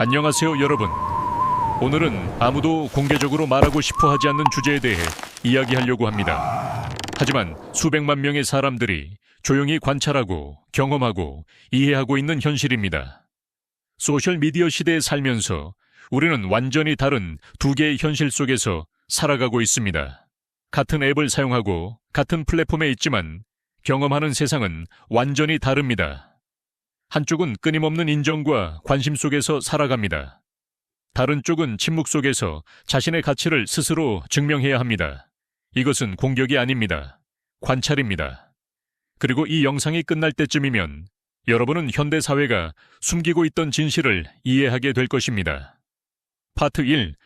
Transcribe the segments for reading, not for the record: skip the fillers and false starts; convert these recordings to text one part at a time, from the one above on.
안녕하세요, 여러분. 오늘은 아무도 공개적으로 말하고 싶어 하지 않는 주제에 대해 이야기하려고 합니다. 하지만 수백만 명의 사람들이 조용히 관찰하고 경험하고 이해하고 있는 현실입니다. 소셜미디어 시대에 살면서 우리는 완전히 다른 두 개의 현실 속에서 살아가고 있습니다. 같은 앱을 사용하고 같은 플랫폼에 있지만 경험하는 세상은 완전히 다릅니다. 한쪽은 끊임없는 인정과 관심 속에서 살아갑니다. 다른 쪽은 침묵 속에서 자신의 가치를 스스로 증명해야 합니다. 이것은 공격이 아닙니다. 관찰입니다. 그리고 이 영상이 끝날 때쯤이면 여러분은 현대 사회가 숨기고 있던 진실을 이해하게 될 것입니다. 파트 1.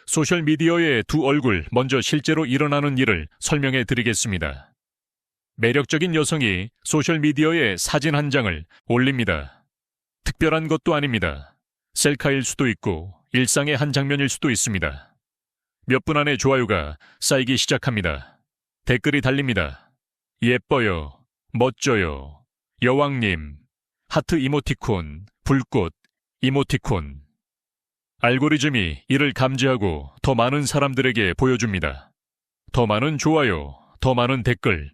소셜미디어의 두 얼굴, 먼저 실제로 일어나는 일을 설명해 드리겠습니다. 매력적인 여성이 소셜미디어에 사진 한 장을 올립니다. 특별한 것도 아닙니다. 셀카일 수도 있고 일상의 한 장면일 수도 있습니다. 몇 분 안에 좋아요가 쌓이기 시작합니다. 댓글이 달립니다. 예뻐요, 멋져요, 여왕님, 하트 이모티콘, 불꽃 이모티콘. 알고리즘이 이를 감지하고 더 많은 사람들에게 보여줍니다. 더 많은 좋아요, 더 많은 댓글.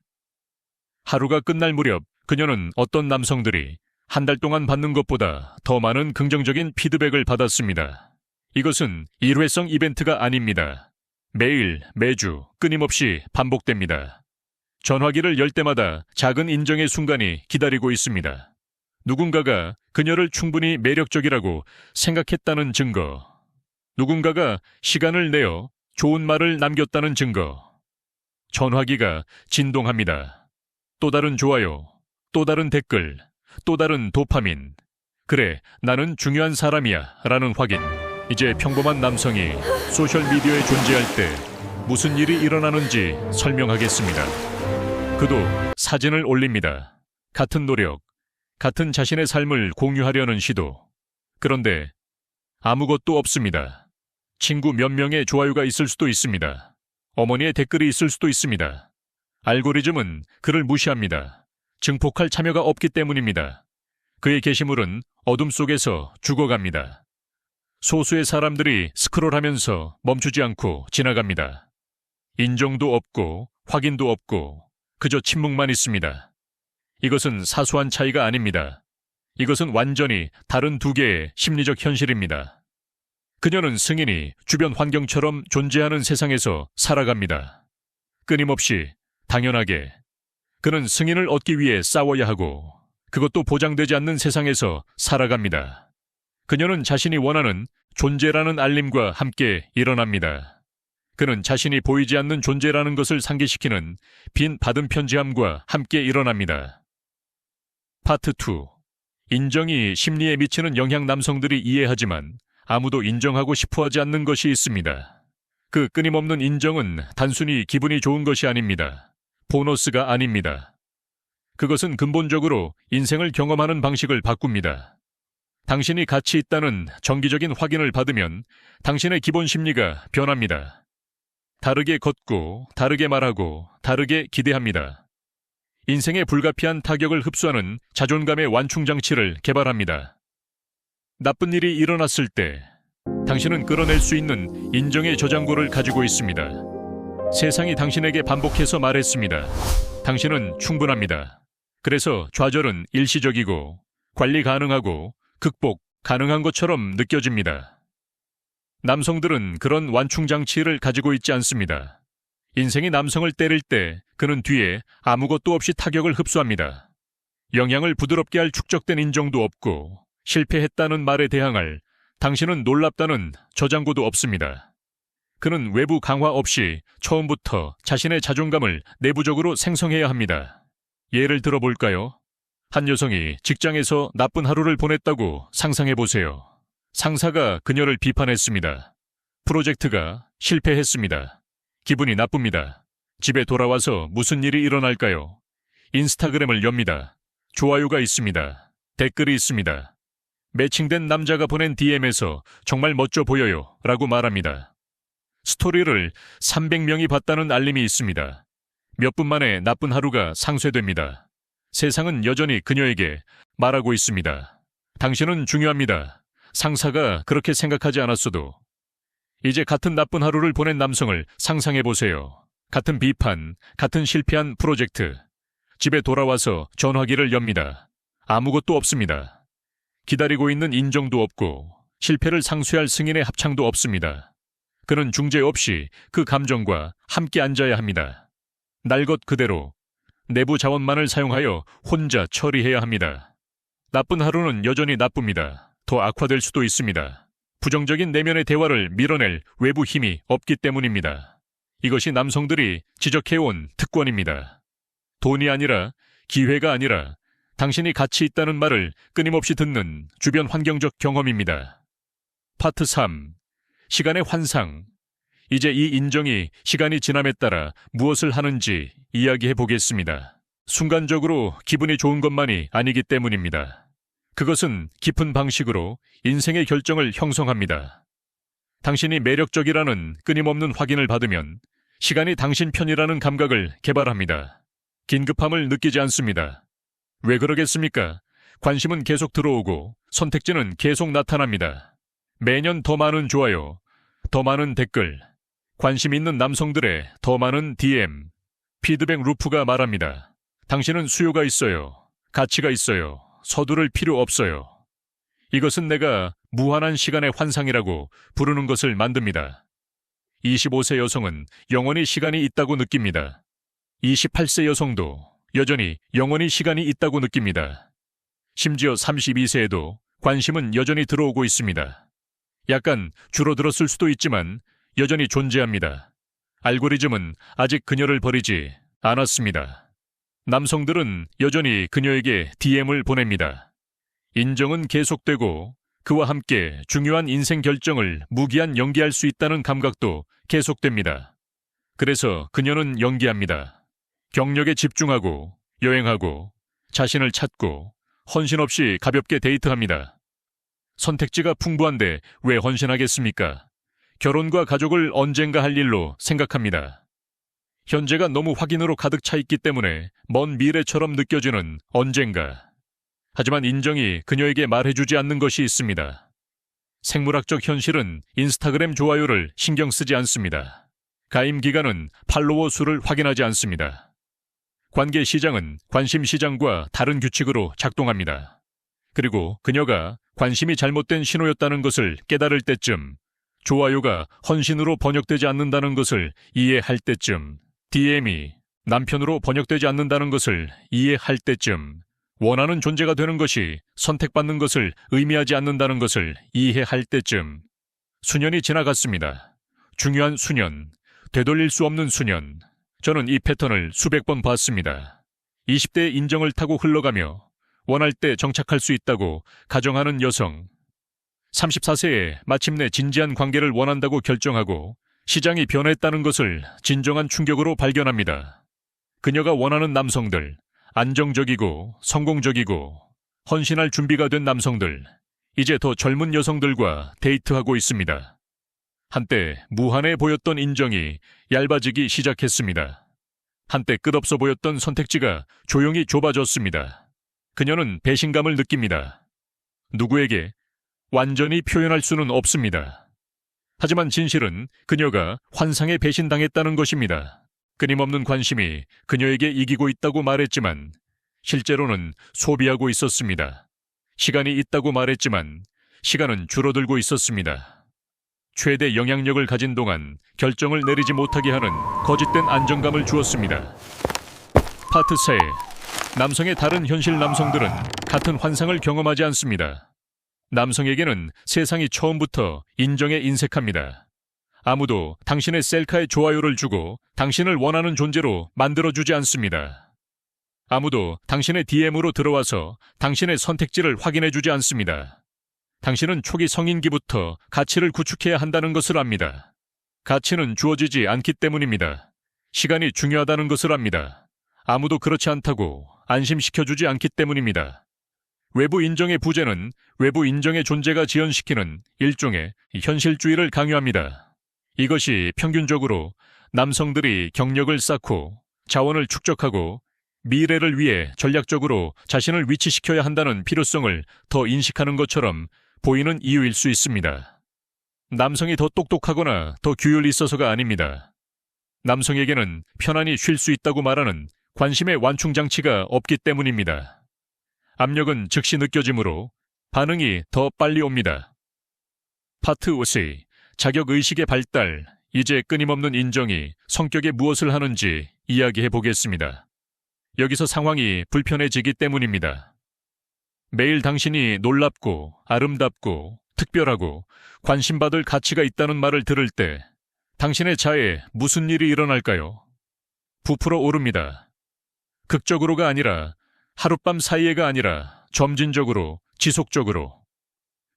하루가 끝날 무렵 그녀는 어떤 남성들이 한 달 동안 받는 것보다 더 많은 긍정적인 피드백을 받았습니다. 이것은 일회성 이벤트가 아닙니다. 매일, 매주, 끊임없이 반복됩니다. 전화기를 열 때마다 작은 인정의 순간이 기다리고 있습니다. 누군가가 그녀를 충분히 매력적이라고 생각했다는 증거. 누군가가 시간을 내어 좋은 말을 남겼다는 증거. 전화기가 진동합니다. 또 다른 좋아요, 또 다른 댓글, 또 다른 도파민. 그래, 나는 중요한 사람이야 라는 확인. 이제 평범한 남성이 소셜미디어에 존재할 때 무슨 일이 일어나는지 설명하겠습니다. 그도 사진을 올립니다. 같은 노력, 같은 자신의 삶을 공유하려는 시도. 그런데 아무것도 없습니다. 친구 몇 명의 좋아요가 있을 수도 있습니다. 어머니의 댓글이 있을 수도 있습니다. 알고리즘은 그를 무시합니다. 증폭할 참여가 없기 때문입니다. 그의 게시물은 어둠 속에서 죽어갑니다. 소수의 사람들이 스크롤하면서 멈추지 않고 지나갑니다. 인정도 없고 확인도 없고 그저 침묵만 있습니다. 이것은 사소한 차이가 아닙니다. 이것은 완전히 다른 두 개의 심리적 현실입니다. 그녀는 승인이 주변 환경처럼 존재하는 세상에서 살아갑니다. 끊임없이, 당연하게. 그는 승인을 얻기 위해 싸워야 하고 그것도 보장되지 않는 세상에서 살아갑니다. 그녀는 자신이 원하는 존재라는 알림과 함께 일어납니다. 그는 자신이 보이지 않는 존재라는 것을 상기시키는 빈 받은 편지함과 함께 일어납니다. 파트 2. 인정이 심리에 미치는 영향. 남성들이 이해하지만 아무도 인정하고 싶어하지 않는 것이 있습니다. 그 끊임없는 인정은 단순히 기분이 좋은 것이 아닙니다. 보너스가 아닙니다. 그것은 근본적으로 인생을 경험하는 방식을 바꿉니다. 당신이 가치 있다는 정기적인 확인을 받으면 당신의 기본 심리가 변합니다. 다르게 걷고, 다르게 말하고, 다르게 기대합니다. 인생의 불가피한 타격을 흡수하는 자존감의 완충장치를 개발합니다. 나쁜 일이 일어났을 때 당신은 끌어낼 수 있는 인정의 저장고를 가지고 있습니다. 세상이 당신에게 반복해서 말했습니다. 당신은 충분합니다. 그래서 좌절은 일시적이고 관리 가능하고 극복 가능한 것처럼 느껴집니다. 남성들은 그런 완충장치를 가지고 있지 않습니다. 인생이 남성을 때릴 때 그는 뒤에 아무것도 없이 타격을 흡수합니다. 영향을 부드럽게 할 축적된 인정도 없고 실패했다는 말에 대항할 당신은 놀랍다는 저장고도 없습니다. 그는 외부 강화 없이 처음부터 자신의 자존감을 내부적으로 생성해야 합니다. 예를 들어볼까요? 한 여성이 직장에서 나쁜 하루를 보냈다고 상상해보세요. 상사가 그녀를 비판했습니다. 프로젝트가 실패했습니다. 기분이 나쁩니다. 집에 돌아와서 무슨 일이 일어날까요? 인스타그램을 엽니다. 좋아요가 있습니다. 댓글이 있습니다. 매칭된 남자가 보낸 DM에서 정말 멋져 보여요 라고 말합니다. 스토리를 300명이 봤다는 알림이 있습니다. 몇 분 만에 나쁜 하루가 상쇄됩니다. 세상은 여전히 그녀에게 말하고 있습니다. 당신은 중요합니다. 상사가 그렇게 생각하지 않았어도 이제 같은 나쁜 하루를 보낸 남성을 상상해보세요. 같은 비판, 같은 실패한 프로젝트. 집에 돌아와서 전화기를 엽니다. 아무것도 없습니다. 기다리고 있는 인정도 없고 실패를 상쇄할 승인의 합창도 없습니다. 그는 중재 없이 그 감정과 함께 앉아야 합니다. 날 것 그대로 내부 자원만을 사용하여 혼자 처리해야 합니다. 나쁜 하루는 여전히 나쁩니다. 더 악화될 수도 있습니다. 부정적인 내면의 대화를 밀어낼 외부 힘이 없기 때문입니다. 이것이 남성들이 지적해온 특권입니다. 돈이 아니라, 기회가 아니라 당신이 가치 있다는 말을 끊임없이 듣는 주변 환경적 경험입니다. 파트 3. 시간의 환상. 이제 이 인정이 시간이 지남에 따라 무엇을 하는지 이야기해 보겠습니다. 순간적으로 기분이 좋은 것만이 아니기 때문입니다. 그것은 깊은 방식으로 인생의 결정을 형성합니다. 당신이 매력적이라는 끊임없는 확인을 받으면 시간이 당신 편이라는 감각을 개발합니다. 긴급함을 느끼지 않습니다. 왜 그러겠습니까? 관심은 계속 들어오고 선택지는 계속 나타납니다. 매년 더 많은 좋아요, 더 많은 댓글, 관심 있는 남성들의 더 많은 DM, 피드백 루프가 말합니다. 당신은 수요가 있어요. 가치가 있어요. 서두를 필요 없어요. 이것은 내가 무한한 시간의 환상이라고 부르는 것을 만듭니다. 25세 여성은 영원히 시간이 있다고 느낍니다. 28세 여성도 여전히 영원히 시간이 있다고 느낍니다. 심지어 32세에도 관심은 여전히 들어오고 있습니다. 약간 줄어들었을 수도 있지만 여전히 존재합니다. 알고리즘은 아직 그녀를 버리지 않았습니다. 남성들은 여전히 그녀에게 DM을 보냅니다. 인정은 계속되고 그와 함께 중요한 인생 결정을 무기한 연기할 수 있다는 감각도 계속됩니다. 그래서 그녀는 연기합니다. 경력에 집중하고 여행하고 자신을 찾고 헌신 없이 가볍게 데이트합니다. 선택지가 풍부한데 왜 헌신하겠습니까? 결혼과 가족을 언젠가 할 일로 생각합니다. 현재가 너무 확인으로 가득 차 있기 때문에 먼 미래처럼 느껴지는 언젠가. 하지만 인정이 그녀에게 말해주지 않는 것이 있습니다. 생물학적 현실은 인스타그램 좋아요를 신경 쓰지 않습니다. 가임 기간은 팔로워 수를 확인하지 않습니다. 관계 시장은 관심 시장과 다른 규칙으로 작동합니다. 그리고 그녀가 관심이 잘못된 신호였다는 것을 깨달을 때쯤, 좋아요가 헌신으로 번역되지 않는다는 것을 이해할 때쯤, DM이 남편으로 번역되지 않는다는 것을 이해할 때쯤, 원하는 존재가 되는 것이 선택받는 것을 의미하지 않는다는 것을 이해할 때쯤, 수년이 지나갔습니다. 중요한 수년, 되돌릴 수 없는 수년. 저는 이 패턴을 수백 번 봤습니다. 20대의 인정을 타고 흘러가며 원할 때 정착할 수 있다고 가정하는 여성. 34세에 마침내 진지한 관계를 원한다고 결정하고 시장이 변했다는 것을 진정한 충격으로 발견합니다. 그녀가 원하는 남성들, 안정적이고 성공적이고 헌신할 준비가 된 남성들, 이제 더 젊은 여성들과 데이트하고 있습니다. 한때 무한해 보였던 인정이 얇아지기 시작했습니다. 한때 끝없어 보였던 선택지가 조용히 좁아졌습니다. 그녀는 배신감을 느낍니다. 누구에게 완전히 표현할 수는 없습니다. 하지만 진실은 그녀가 환상에 배신당했다는 것입니다. 끊임없는 관심이 그녀에게 이기고 있다고 말했지만 실제로는 소비하고 있었습니다. 시간이 있다고 말했지만 시간은 줄어들고 있었습니다. 최대 영향력을 가진 동안 결정을 내리지 못하게 하는 거짓된 안정감을 주었습니다. 파트 4. 남성의 다른 현실. 남성들은 같은 환상을 경험하지 않습니다. 남성에게는 세상이 처음부터 인정에 인색합니다. 아무도 당신의 셀카에 좋아요를 주고 당신을 원하는 존재로 만들어주지 않습니다. 아무도 당신의 DM으로 들어와서 당신의 선택지를 확인해주지 않습니다. 당신은 초기 성인기부터 가치를 구축해야 한다는 것을 압니다. 가치는 주어지지 않기 때문입니다. 시간이 중요하다는 것을 압니다. 아무도 그렇지 않다고 안심시켜주지 않기 때문입니다. 외부 인정의 부재는 외부 인정의 존재가 지연시키는 일종의 현실주의를 강요합니다. 이것이 평균적으로 남성들이 경력을 쌓고 자원을 축적하고 미래를 위해 전략적으로 자신을 위치시켜야 한다는 필요성을 더 인식하는 것처럼 보이는 이유일 수 있습니다. 남성이 더 똑똑하거나 더 규율이 있어서가 아닙니다. 남성에게는 편안히 쉴 수 있다고 말하는 관심의 완충장치가 없기 때문입니다. 압력은 즉시 느껴지므로 반응이 더 빨리 옵니다. 파트 5C, 자격의식의 발달, 이제 끊임없는 인정이 성격에 무엇을 하는지 이야기해 보겠습니다. 여기서 상황이 불편해지기 때문입니다. 매일 당신이 놀랍고 아름답고 특별하고 관심받을 가치가 있다는 말을 들을 때 당신의 자에 무슨 일이 일어날까요? 부풀어 오릅니다. 극적으로가 아니라 하룻밤 사이에가 아니라 점진적으로 지속적으로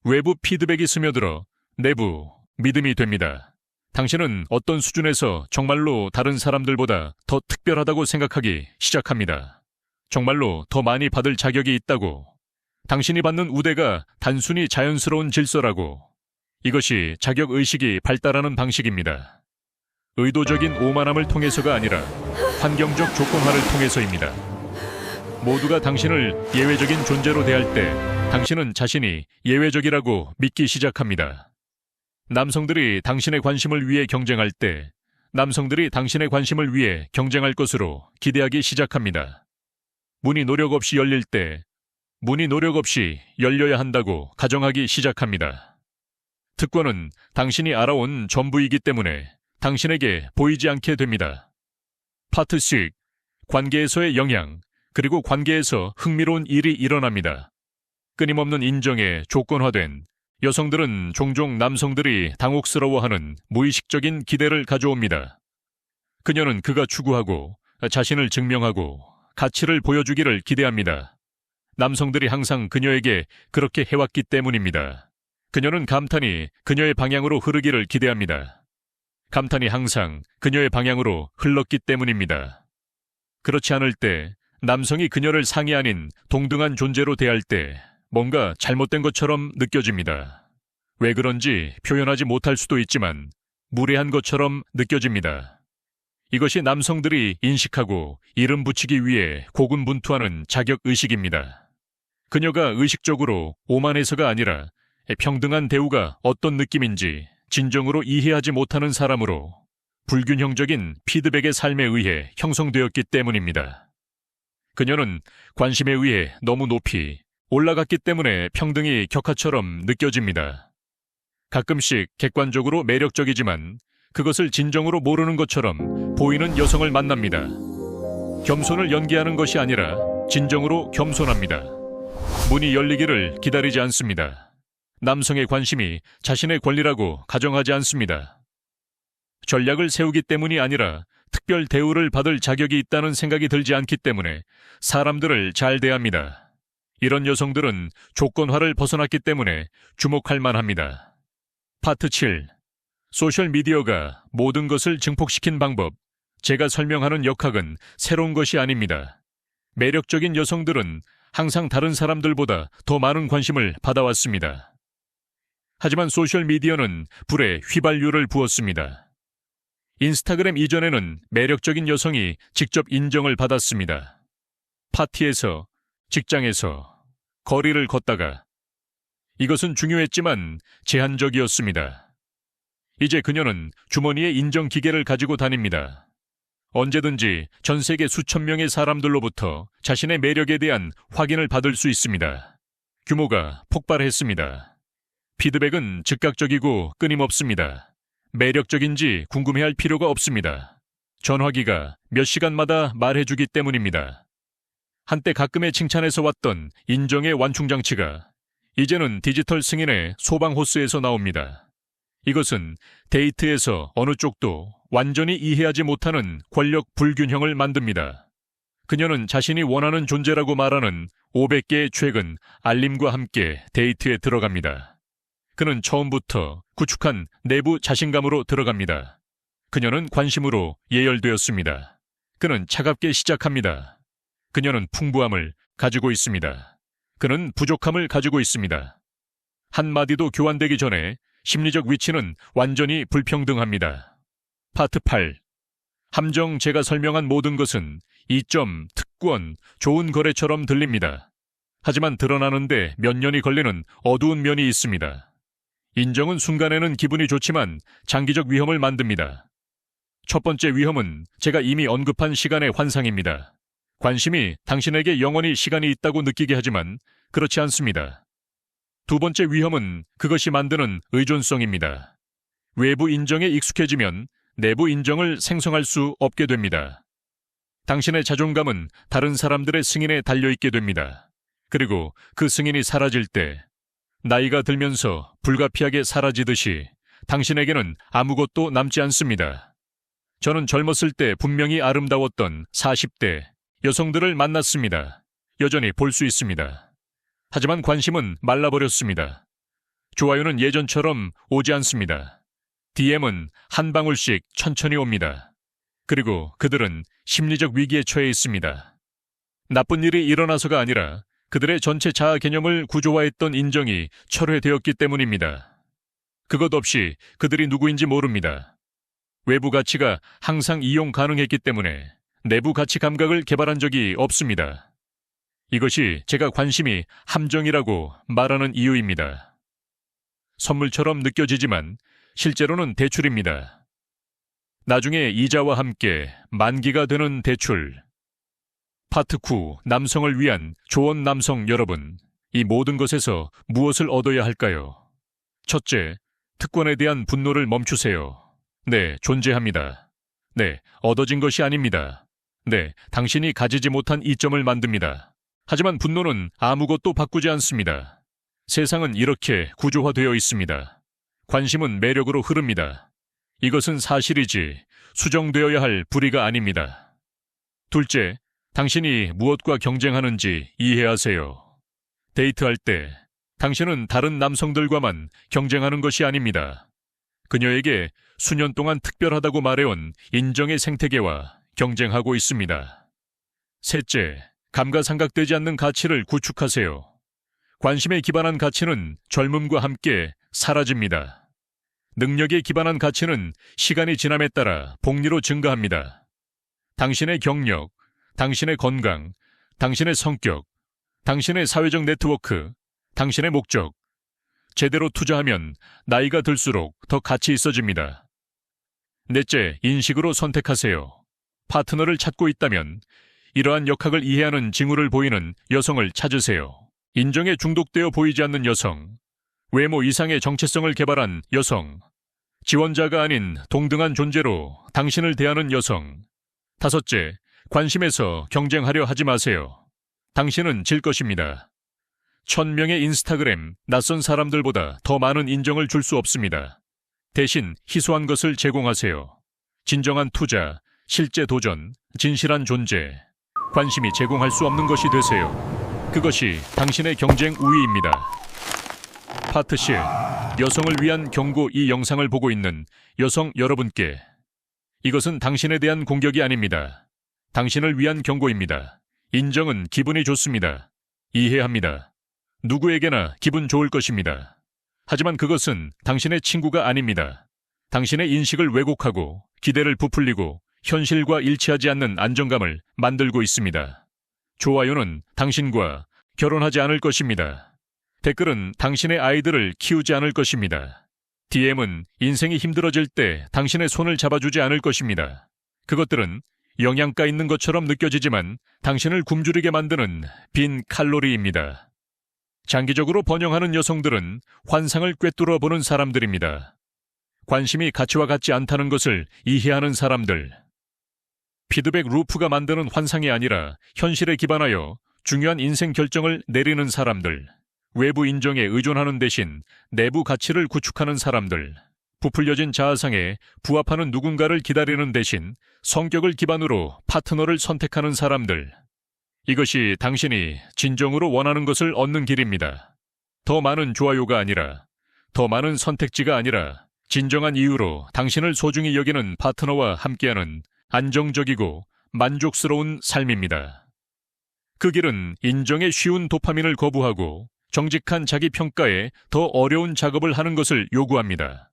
외부 피드백이 스며들어 내부 믿음이 됩니다. 당신은 어떤 수준에서 정말로 다른 사람들보다 더 특별하다고 생각하기 시작합니다. 정말로 더 많이 받을 자격이 있다고, 당신이 받는 우대가 단순히 자연스러운 질서라고, 이것이 자격의식이 발달하는 방식입니다. 의도적인 오만함을 통해서가 아니라 환경적 조건화를 통해서입니다. 모두가 당신을 예외적인 존재로 대할 때 당신은 자신이 예외적이라고 믿기 시작합니다. 남성들이 당신의 관심을 위해 경쟁할 때 남성들이 당신의 관심을 위해 경쟁할 것으로 기대하기 시작합니다. 문이 노력 없이 열릴 때 문이 노력 없이 열려야 한다고 가정하기 시작합니다. 특권은 당신이 알아온 전부이기 때문에 당신에게 보이지 않게 됩니다. 파트 6, 관계에서의 영향, 그리고 관계에서 흥미로운 일이 일어납니다. 끊임없는 인정에 조건화된 여성들은 종종 남성들이 당혹스러워하는 무의식적인 기대를 가져옵니다. 그녀는 그가 추구하고 자신을 증명하고 가치를 보여주기를 기대합니다. 남성들이 항상 그녀에게 그렇게 해왔기 때문입니다. 그녀는 감탄이 그녀의 방향으로 흐르기를 기대합니다. 감탄이 항상 그녀의 방향으로 흘렀기 때문입니다. 그렇지 않을 때 남성이 그녀를 상이 아닌 동등한 존재로 대할 때 뭔가 잘못된 것처럼 느껴집니다. 왜 그런지 표현하지 못할 수도 있지만 무례한 것처럼 느껴집니다. 이것이 남성들이 인식하고 이름 붙이기 위해 고군분투하는 자격의식입니다. 그녀가 의식적으로 오만해서가 아니라 평등한 대우가 어떤 느낌인지 진정으로 이해하지 못하는 사람으로 불균형적인 피드백의 삶에 의해 형성되었기 때문입니다. 그녀는 관심에 의해 너무 높이 올라갔기 때문에 평등이 격하처럼 느껴집니다. 가끔씩 객관적으로 매력적이지만 그것을 진정으로 모르는 것처럼 보이는 여성을 만납니다. 겸손을 연기하는 것이 아니라 진정으로 겸손합니다. 문이 열리기를 기다리지 않습니다. 남성의 관심이 자신의 권리라고 가정하지 않습니다. 전략을 세우기 때문이 아니라 특별 대우를 받을 자격이 있다는 생각이 들지 않기 때문에 사람들을 잘 대합니다. 이런 여성들은 조건화를 벗어났기 때문에 주목할 만합니다. 파트 7. 소셜미디어가 모든 것을 증폭시킨 방법. 제가 설명하는 역학은 새로운 것이 아닙니다. 매력적인 여성들은 항상 다른 사람들보다 더 많은 관심을 받아왔습니다. 하지만 소셜미디어는 불에 휘발유를 부었습니다. 인스타그램 이전에는 매력적인 여성이 직접 인정을 받았습니다. 파티에서, 직장에서, 거리를 걷다가. 이것은 중요했지만 제한적이었습니다. 이제 그녀는 주머니에 인정 기계를 가지고 다닙니다. 언제든지 전 세계 수천 명의 사람들로부터 자신의 매력에 대한 확인을 받을 수 있습니다. 규모가 폭발했습니다. 피드백은 즉각적이고 끊임없습니다. 매력적인지 궁금해할 필요가 없습니다. 전화기가 몇 시간마다 말해주기 때문입니다. 한때 가끔의 칭찬에서 왔던 인정의 완충장치가 이제는 디지털 승인의 소방호스에서 나옵니다. 이것은 데이트에서 어느 쪽도 완전히 이해하지 못하는 권력 불균형을 만듭니다. 그녀는 자신이 원하는 존재라고 말하는 500개의 최근 알림과 함께 데이트에 들어갑니다. 그는 처음부터 구축한 내부 자신감으로 들어갑니다. 그녀는 관심으로 예열되었습니다. 그는 차갑게 시작합니다. 그녀는 풍부함을 가지고 있습니다. 그는 부족함을 가지고 있습니다. 한마디도 교환되기 전에 심리적 위치는 완전히 불평등합니다. 파트 8. 함정. 제가 설명한 모든 것은 이점, 특권, 좋은 거래처럼 들립니다. 하지만 드러나는데 몇 년이 걸리는 어두운 면이 있습니다. 인정은 순간에는 기분이 좋지만 장기적 위험을 만듭니다. 첫 번째 위험은 제가 이미 언급한 시간의 환상입니다. 관심이 당신에게 영원히 시간이 있다고 느끼게 하지만 그렇지 않습니다. 두 번째 위험은 그것이 만드는 의존성입니다. 외부 인정에 익숙해지면 내부 인정을 생성할 수 없게 됩니다. 당신의 자존감은 다른 사람들의 승인에 달려있게 됩니다. 그리고 그 승인이 사라질 때 나이가 들면서 불가피하게 사라지듯이 당신에게는 아무것도 남지 않습니다. 저는 젊었을 때 분명히 아름다웠던 40대 여성들을 만났습니다. 여전히 볼 수 있습니다. 하지만 관심은 말라버렸습니다. 좋아요는 예전처럼 오지 않습니다. DM은 한 방울씩 천천히 옵니다. 그리고 그들은 심리적 위기에 처해 있습니다. 나쁜 일이 일어나서가 아니라 그들의 전체 자아 개념을 구조화했던 인정이 철회되었기 때문입니다. 그것 없이 그들이 누구인지 모릅니다. 외부 가치가 항상 이용 가능했기 때문에 내부 가치 감각을 개발한 적이 없습니다. 이것이 제가 관심이 함정이라고 말하는 이유입니다. 선물처럼 느껴지지만 실제로는 대출입니다. 나중에 이자와 함께 만기가 되는 대출. 파트 9, 남성을 위한 조언. 남성 여러분, 이 모든 것에서 무엇을 얻어야 할까요? 첫째, 특권에 대한 분노를 멈추세요. 네, 존재합니다. 네, 얻어진 것이 아닙니다. 네, 당신이 가지지 못한 이점을 만듭니다. 하지만 분노는 아무것도 바꾸지 않습니다. 세상은 이렇게 구조화되어 있습니다. 관심은 매력으로 흐릅니다. 이것은 사실이지 수정되어야 할 불의가 아닙니다. 둘째, 당신이 무엇과 경쟁하는지 이해하세요. 데이트할 때 당신은 다른 남성들과만 경쟁하는 것이 아닙니다. 그녀에게 수년 동안 특별하다고 말해온 인정의 생태계와 경쟁하고 있습니다. 셋째, 감가상각되지 않는 가치를 구축하세요. 관심에 기반한 가치는 젊음과 함께 사라집니다. 능력에 기반한 가치는 시간이 지남에 따라 복리로 증가합니다. 당신의 경력, 당신의 건강, 당신의 성격, 당신의 사회적 네트워크, 당신의 목적. 제대로 투자하면 나이가 들수록 더 가치 있어집니다. 넷째, 인식으로 선택하세요. 파트너를 찾고 있다면 이러한 역학을 이해하는 징후를 보이는 여성을 찾으세요. 인정에 중독되어 보이지 않는 여성, 외모 이상의 정체성을 개발한 여성, 지원자가 아닌 동등한 존재로 당신을 대하는 여성. 다섯째, 관심에서 경쟁하려 하지 마세요. 당신은 질 것입니다. 1000명의 인스타그램 낯선 사람들보다 더 많은 인정을 줄 수 없습니다. 대신 희소한 것을 제공하세요. 진정한 투자, 실제 도전, 진실한 존재. 관심이 제공할 수 없는 것이 되세요. 그것이 당신의 경쟁 우위입니다. 파트 10. 여성을 위한 경고. 이 영상을 보고 있는 여성 여러분께 이것은 당신에 대한 공격이 아닙니다. 당신을 위한 경고입니다. 인정은 기분이 좋습니다. 이해합니다. 누구에게나 기분 좋을 것입니다. 하지만 그것은 당신의 친구가 아닙니다. 당신의 인식을 왜곡하고 기대를 부풀리고 현실과 일치하지 않는 안정감을 만들고 있습니다. 좋아요는 당신과 결혼하지 않을 것입니다. 댓글은 당신의 아이들을 키우지 않을 것입니다. DM은 인생이 힘들어질 때 당신의 손을 잡아주지 않을 것입니다. 그것들은 영양가 있는 것처럼 느껴지지만 당신을 굶주리게 만드는 빈 칼로리입니다. 장기적으로 번영하는 여성들은 환상을 꿰뚫어 보는 사람들입니다. 관심이 가치와 같지 않다는 것을 이해하는 사람들. 피드백 루프가 만드는 환상이 아니라 현실에 기반하여 중요한 인생 결정을 내리는 사람들. 외부 인정에 의존하는 대신 내부 가치를 구축하는 사람들. 부풀려진 자아상에 부합하는 누군가를 기다리는 대신 성격을 기반으로 파트너를 선택하는 사람들. 이것이 당신이 진정으로 원하는 것을 얻는 길입니다. 더 많은 좋아요가 아니라, 더 많은 선택지가 아니라 진정한 이유로 당신을 소중히 여기는 파트너와 함께하는 안정적이고 만족스러운 삶입니다. 그 길은 인정에 쉬운 도파민을 거부하고 정직한 자기 평가에 더 어려운 작업을 하는 것을 요구합니다.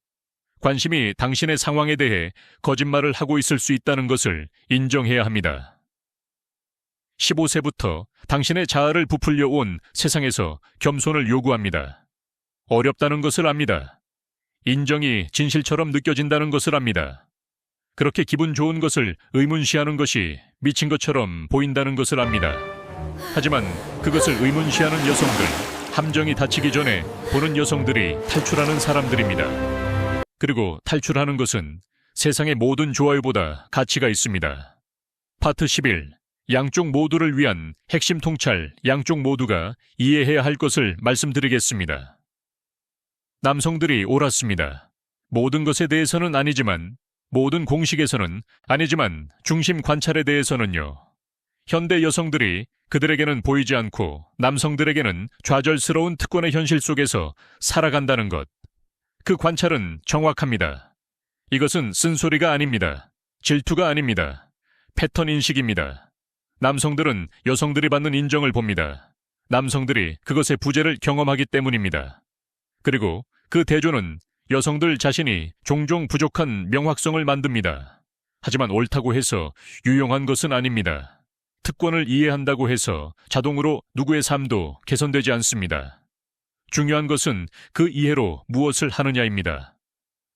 관심이 당신의 상황에 대해 거짓말을 하고 있을 수 있다는 것을 인정해야 합니다. 15세부터 당신의 자아를 부풀려 온 세상에서 겸손을 요구합니다. 어렵다는 것을 압니다. 인정이 진실처럼 느껴진다는 것을 압니다. 그렇게 기분 좋은 것을 의문시하는 것이 미친 것처럼 보인다는 것을 압니다. 하지만 그것을 의문시하는 여성들, 함정이 닫히기 전에 보는 여성들이 탈출하는 사람들입니다. 그리고 탈출하는 것은 세상의 모든 좋아요보다 가치가 있습니다. 파트 11. 양쪽 모두를 위한 핵심 통찰, 양쪽 모두가 이해해야 할 것을 말씀드리겠습니다. 남성들이 옳았습니다. 모든 것에 대해서는 아니지만, 모든 공식에서는 아니지만 중심 관찰에 대해서는요. 현대 여성들이 그들에게는 보이지 않고 남성들에게는 좌절스러운 특권의 현실 속에서 살아간다는 것. 그 관찰은 정확합니다. 이것은 쓴소리가 아닙니다. 질투가 아닙니다. 패턴 인식입니다. 남성들은 여성들이 받는 인정을 봅니다. 남성들이 그것의 부재를 경험하기 때문입니다. 그리고 그 대조는 여성들 자신이 종종 부족한 명확성을 만듭니다. 하지만 옳다고 해서 유용한 것은 아닙니다. 특권을 이해한다고 해서 자동으로 누구의 삶도 개선되지 않습니다. 중요한 것은 그 이해로 무엇을 하느냐입니다.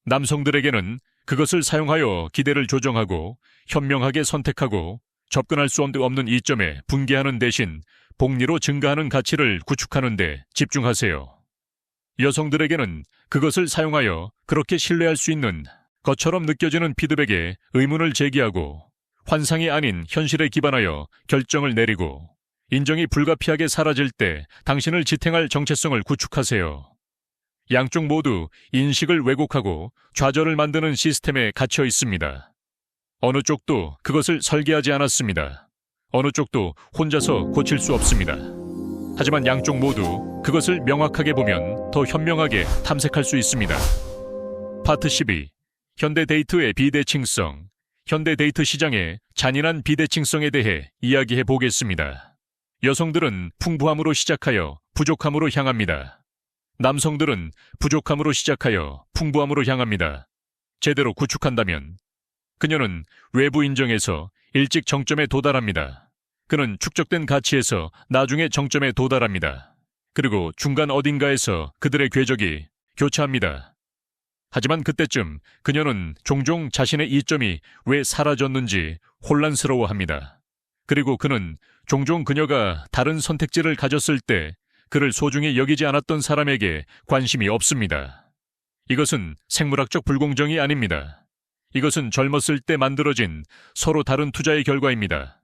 남성들에게는 그것을 사용하여 기대를 조정하고 현명하게 선택하고 접근할 수 없는 이점에 분개하는 대신 복리로 증가하는 가치를 구축하는 데 집중하세요. 여성들에게는 그것을 사용하여 그렇게 신뢰할 수 있는 것처럼 느껴지는 피드백에 의문을 제기하고 환상이 아닌 현실에 기반하여 결정을 내리고 인정이 불가피하게 사라질 때 당신을 지탱할 정체성을 구축하세요. 양쪽 모두 인식을 왜곡하고 좌절을 만드는 시스템에 갇혀 있습니다. 어느 쪽도 그것을 설계하지 않았습니다. 어느 쪽도 혼자서 고칠 수 없습니다. 하지만 양쪽 모두 그것을 명확하게 보면 더 현명하게 탐색할 수 있습니다. 파트 12. 현대 데이트의 비대칭성, 현대 데이트 시장의 잔인한 비대칭성에 대해 이야기해 보겠습니다. 여성들은 풍부함으로 시작하여 부족함으로 향합니다. 남성들은 부족함으로 시작하여 풍부함으로 향합니다. 제대로 구축한다면 그녀는 외부 인정에서 일찍 정점에 도달합니다. 그는 축적된 가치에서 나중에 정점에 도달합니다. 그리고 중간 어딘가에서 그들의 궤적이 교차합니다. 하지만 그때쯤 그녀는 종종 자신의 이점이 왜 사라졌는지 혼란스러워합니다. 그리고 그는 종종 그녀가 다른 선택지를 가졌을 때 그를 소중히 여기지 않았던 사람에게 관심이 없습니다. 이것은 생물학적 불공정이 아닙니다. 이것은 젊었을 때 만들어진 서로 다른 투자의 결과입니다.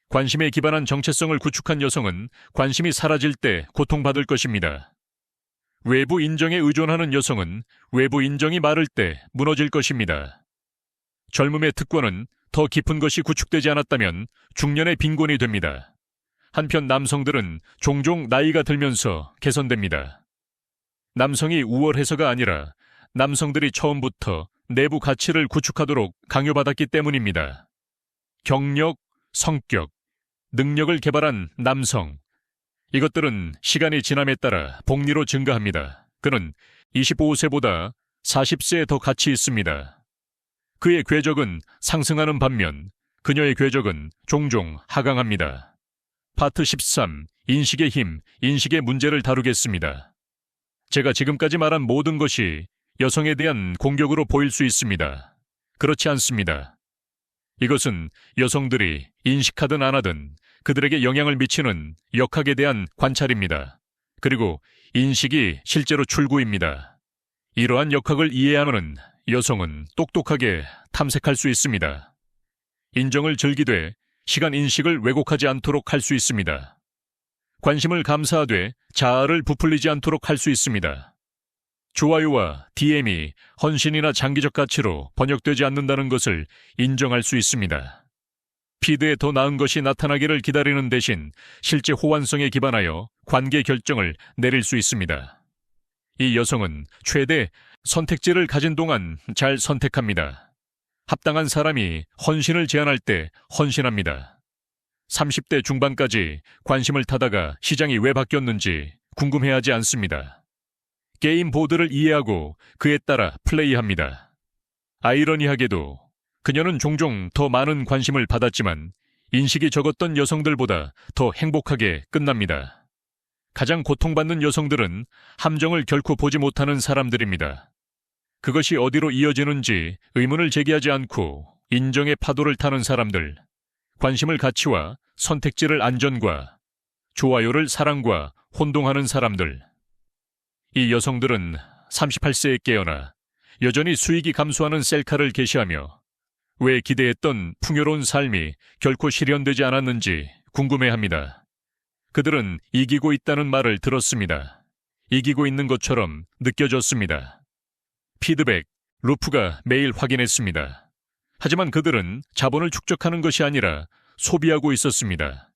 관심에 기반한 정체성을 구축한 여성은 관심이 사라질 때 고통받을 것입니다. 외부 인정에 의존하는 여성은 외부 인정이 마를 때 무너질 것입니다. 젊음의 특권은 더 깊은 것이 구축되지 않았다면 중년의 빈곤이 됩니다. 한편 남성들은 종종 나이가 들면서 개선됩니다. 남성이 우월해서가 아니라 남성들이 처음부터 내부 가치를 구축하도록 강요받았기 때문입니다. 경력, 성격, 능력을 개발한 남성. 이것들은 시간이 지남에 따라 복리로 증가합니다. 그는 25세보다 40세에 더 가치 있습니다. 그의 궤적은 상승하는 반면 그녀의 궤적은 종종 하강합니다. 파트 13. 인식의 힘, 인식의 문제를 다루겠습니다. 제가 지금까지 말한 모든 것이 여성에 대한 공격으로 보일 수 있습니다. 그렇지 않습니다. 이것은 여성들이 인식하든 안 하든 그들에게 영향을 미치는 역학에 대한 관찰입니다. 그리고 인식이 실제로 출구입니다. 이러한 역학을 이해하면 여성은 똑똑하게 탐색할 수 있습니다. 인정을 즐기되 시간 인식을 왜곡하지 않도록 할 수 있습니다. 관심을 감사하되 자아를 부풀리지 않도록 할 수 있습니다. 좋아요와 DM이 헌신이나 장기적 가치로 번역되지 않는다는 것을 인정할 수 있습니다. 피드에 더 나은 것이 나타나기를 기다리는 대신 실제 호환성에 기반하여 관계 결정을 내릴 수 있습니다. 이 여성은 최대 선택지를 가진 동안 잘 선택합니다. 합당한 사람이 헌신을 제안할 때 헌신합니다. 30대 중반까지 관심을 타다가 시장이 왜 바뀌었는지 궁금해하지 않습니다. 게임 보드를 이해하고 그에 따라 플레이합니다. 아이러니하게도 그녀는 종종 더 많은 관심을 받았지만 인식이 적었던 여성들보다 더 행복하게 끝납니다. 가장 고통받는 여성들은 함정을 결코 보지 못하는 사람들입니다. 그것이 어디로 이어지는지 의문을 제기하지 않고 인정의 파도를 타는 사람들, 관심을 가치와 선택지를 안전과 좋아요를 사랑과 혼동하는 사람들. 이 여성들은 38세에 깨어나 여전히 수익이 감소하는 셀카를 게시하며 왜 기대했던 풍요로운 삶이 결코 실현되지 않았는지 궁금해합니다. 그들은 이기고 있다는 말을 들었습니다. 이기고 있는 것처럼 느껴졌습니다. 피드백, 루프가 매일 확인했습니다. 하지만 그들은 자본을 축적하는 것이 아니라 소비하고 있었습니다.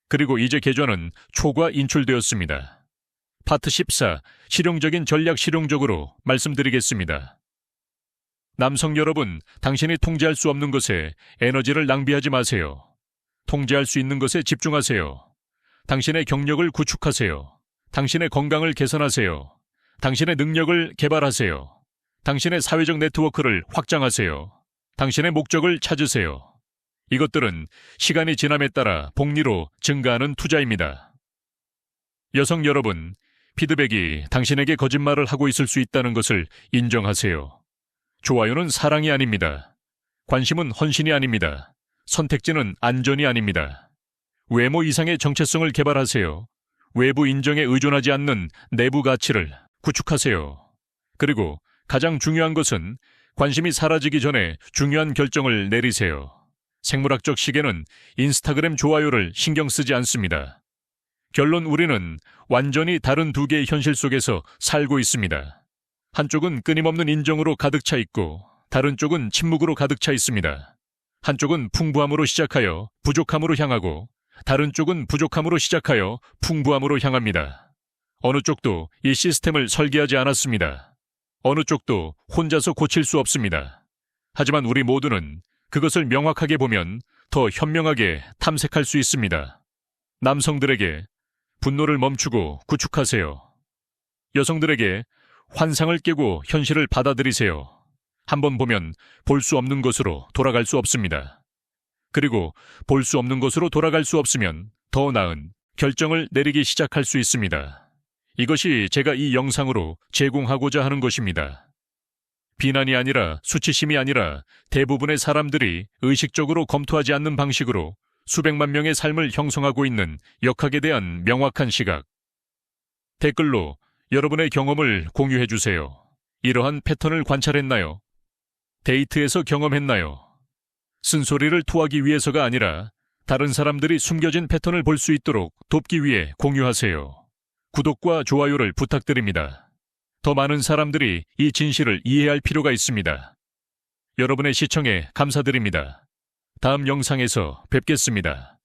그리고 이제 계좌는 초과 인출되었습니다. 파트 14, 실용적인 전략 실용적으로 말씀드리겠습니다. 남성 여러분, 당신이 통제할 수 없는 것에 에너지를 낭비하지 마세요. 통제할 수 있는 것에 집중하세요. 당신의 경력을 구축하세요. 당신의 건강을 개선하세요. 당신의 능력을 개발하세요. 당신의 사회적 네트워크를 확장하세요. 당신의 목적을 찾으세요. 이것들은 시간이 지남에 따라 복리로 증가하는 투자입니다. 여성 여러분, 피드백이 당신에게 거짓말을 하고 있을 수 있다는 것을 인정하세요. 좋아요는 사랑이 아닙니다. 관심은 헌신이 아닙니다. 선택지는 안전이 아닙니다. 외모 이상의 정체성을 개발하세요. 외부 인정에 의존하지 않는 내부 가치를 구축하세요. 그리고 가장 중요한 것은 관심이 사라지기 전에 중요한 결정을 내리세요. 생물학적 시계는 인스타그램 좋아요를 신경 쓰지 않습니다. 결론, 우리는 완전히 다른 두 개의 현실 속에서 살고 있습니다. 한쪽은 끊임없는 인정으로 가득 차 있고 다른 쪽은 침묵으로 가득 차 있습니다. 한쪽은 풍부함으로 시작하여 부족함으로 향하고 다른 쪽은 부족함으로 시작하여 풍부함으로 향합니다. 어느 쪽도 이 시스템을 설계하지 않았습니다. 어느 쪽도 혼자서 고칠 수 없습니다. 하지만 우리 모두는 그것을 명확하게 보면 더 현명하게 탐색할 수 있습니다. 남성들에게 분노를 멈추고 구축하세요. 여성들에게 환상을 깨고 현실을 받아들이세요. 한번 보면 볼 수 없는 것으로 돌아갈 수 없습니다. 그리고 볼 수 없는 것으로 돌아갈 수 없으면 더 나은 결정을 내리기 시작할 수 있습니다. 이것이 제가 이 영상으로 제공하고자 하는 것입니다. 비난이 아니라 수치심이 아니라 대부분의 사람들이 의식적으로 검토하지 않는 방식으로 수백만 명의 삶을 형성하고 있는 역학에 대한 명확한 시각. 댓글로 여러분의 경험을 공유해 주세요. 이러한 패턴을 관찰했나요? 데이트에서 경험했나요? 쓴소리를 토하기 위해서가 아니라 다른 사람들이 숨겨진 패턴을 볼 수 있도록 돕기 위해 공유하세요. 구독과 좋아요를 부탁드립니다. 더 많은 사람들이 이 진실을 이해할 필요가 있습니다. 여러분의 시청에 감사드립니다. 다음 영상에서 뵙겠습니다.